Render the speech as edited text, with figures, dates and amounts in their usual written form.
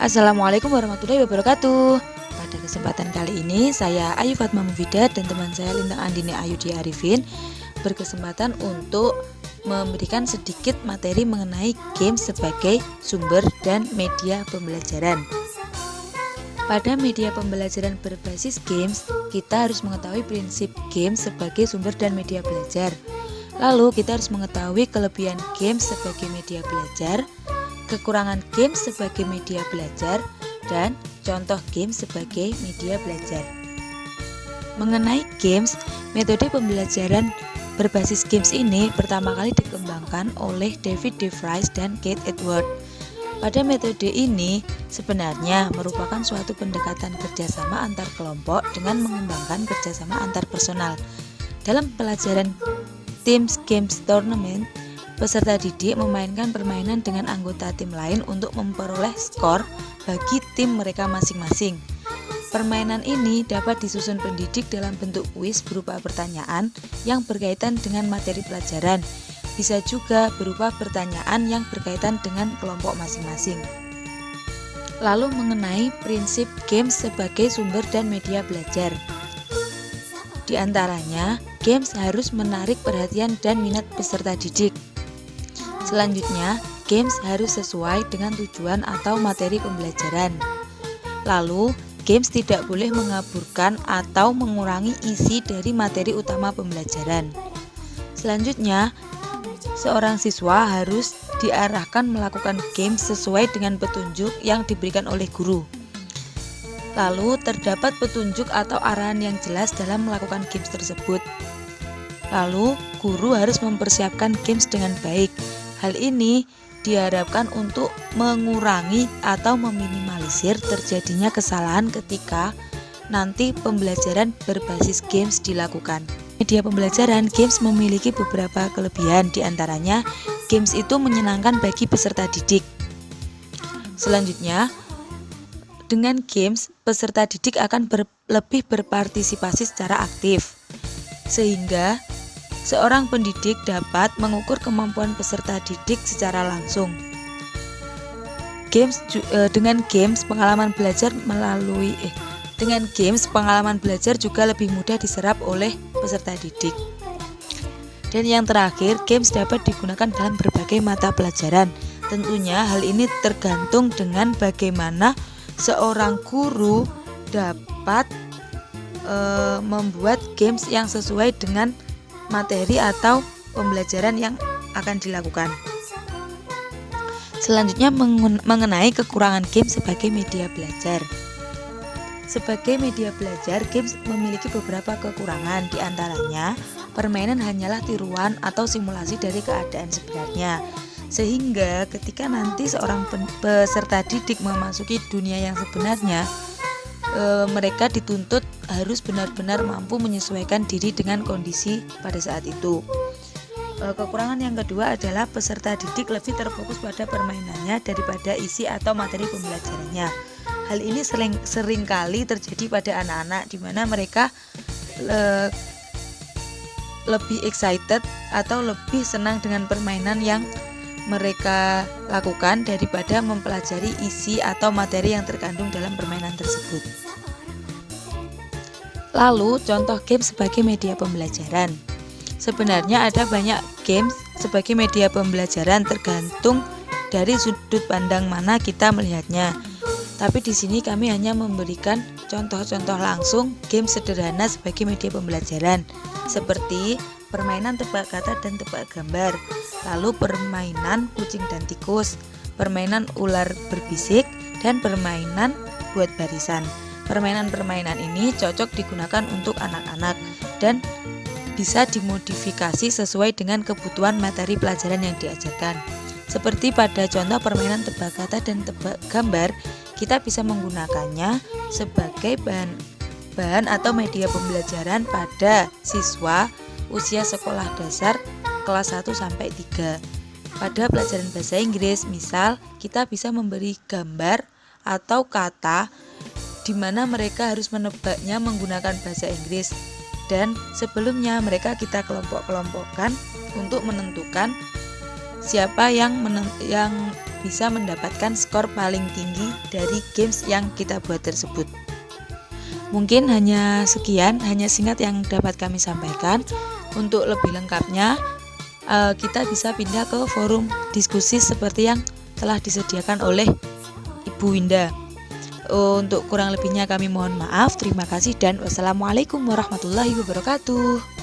Assalamualaikum warahmatullahi wabarakatuh. Pada kesempatan kali ini saya Ayu Fatma Mufidah dan teman saya Lintang Andini Ayudi Arifin berkesempatan untuk memberikan sedikit materi mengenai games sebagai sumber dan media pembelajaran. Pada media pembelajaran berbasis games, kita harus mengetahui prinsip games sebagai sumber dan media belajar. Lalu kita harus mengetahui kelebihan games sebagai media belajar, kekurangan games sebagai media belajar, dan contoh games sebagai media belajar. Mengenai games, metode pembelajaran berbasis games ini pertama kali dikembangkan oleh David De Vries dan Keith Edwards. Pada metode ini sebenarnya merupakan suatu pendekatan kerjasama antar kelompok dengan mengembangkan kerjasama antar personal. Dalam pelajaran Teams Games Tournament, peserta didik memainkan permainan dengan anggota tim lain untuk memperoleh skor bagi tim mereka masing-masing. Permainan ini dapat disusun pendidik dalam bentuk kuis berupa pertanyaan yang berkaitan dengan materi pelajaran. Bisa juga berupa pertanyaan yang berkaitan dengan kelompok masing-masing. Lalu mengenai prinsip games sebagai sumber dan media belajar. Di antaranya, games harus menarik perhatian dan minat peserta didik. Selanjutnya, games harus sesuai dengan tujuan atau materi pembelajaran. Lalu, games tidak boleh mengaburkan atau mengurangi isi dari materi utama pembelajaran. Selanjutnya, seorang siswa harus diarahkan melakukan games sesuai dengan petunjuk yang diberikan oleh guru. Lalu, terdapat petunjuk atau arahan yang jelas dalam melakukan games tersebut. Lalu, guru harus mempersiapkan games dengan baik. Hal ini diharapkan untuk mengurangi atau meminimalisir terjadinya kesalahan ketika nanti pembelajaran berbasis games dilakukan. Media pembelajaran games memiliki beberapa kelebihan, diantaranya games itu menyenangkan bagi peserta didik. Selanjutnya, dengan games, peserta didik akan lebih berpartisipasi secara aktif, sehingga seorang pendidik dapat mengukur kemampuan peserta didik secara langsung. Dengan games pengalaman belajar juga lebih mudah diserap oleh peserta didik. Dan yang terakhir, games dapat digunakan dalam berbagai mata pelajaran. Tentunya hal ini tergantung dengan bagaimana seorang guru dapat membuat games yang sesuai dengan materi atau pembelajaran yang akan dilakukan. Selanjutnya mengenai kekurangan games sebagai media belajar. Sebagai media belajar, games memiliki beberapa kekurangan, diantaranya permainan hanyalah tiruan atau simulasi dari keadaan sebenarnya. Sehingga ketika nanti seorang peserta didik memasuki dunia yang sebenarnya, mereka dituntut harus benar-benar mampu menyesuaikan diri dengan kondisi pada saat itu. Kekurangan yang kedua adalah peserta didik lebih terfokus pada permainannya daripada isi atau materi pembelajarannya. Hal ini sering kali terjadi pada anak-anak di mana mereka lebih excited atau lebih senang dengan permainan yang mereka lakukan daripada mempelajari isi atau materi yang terkandung dalam permainan tersebut. Lalu, contoh games sebagai media pembelajaran. Sebenarnya ada banyak games sebagai media pembelajaran tergantung dari sudut pandang mana kita melihatnya. Tapi di sini kami hanya memberikan contoh-contoh langsung games sederhana sebagai media pembelajaran, seperti permainan tebak kata dan tebak gambar, lalu permainan kucing dan tikus, permainan ular berbisik, dan permainan buat barisan. Permainan-permainan ini cocok digunakan untuk anak-anak dan bisa dimodifikasi sesuai dengan kebutuhan materi pelajaran yang diajarkan. Seperti pada contoh permainan tebak kata dan tebak gambar, kita bisa menggunakannya sebagai bahan atau media pembelajaran pada siswa usia sekolah dasar kelas 1 sampai 3. Pada pelajaran bahasa Inggris, misal kita bisa memberi gambar atau kata di mana mereka harus menebaknya menggunakan bahasa Inggris, dan sebelumnya mereka kita kelompok-kelompokkan untuk menentukan siapa yang bisa mendapatkan skor paling tinggi dari games yang kita buat tersebut. Mungkin hanya sekian, hanya singkat yang dapat kami sampaikan. Untuk lebih lengkapnya, kita bisa pindah ke forum diskusi seperti yang telah disediakan oleh Ibu Winda. Untuk kurang lebihnya kami mohon maaf. Terima kasih dan wassalamualaikum warahmatullahi wabarakatuh.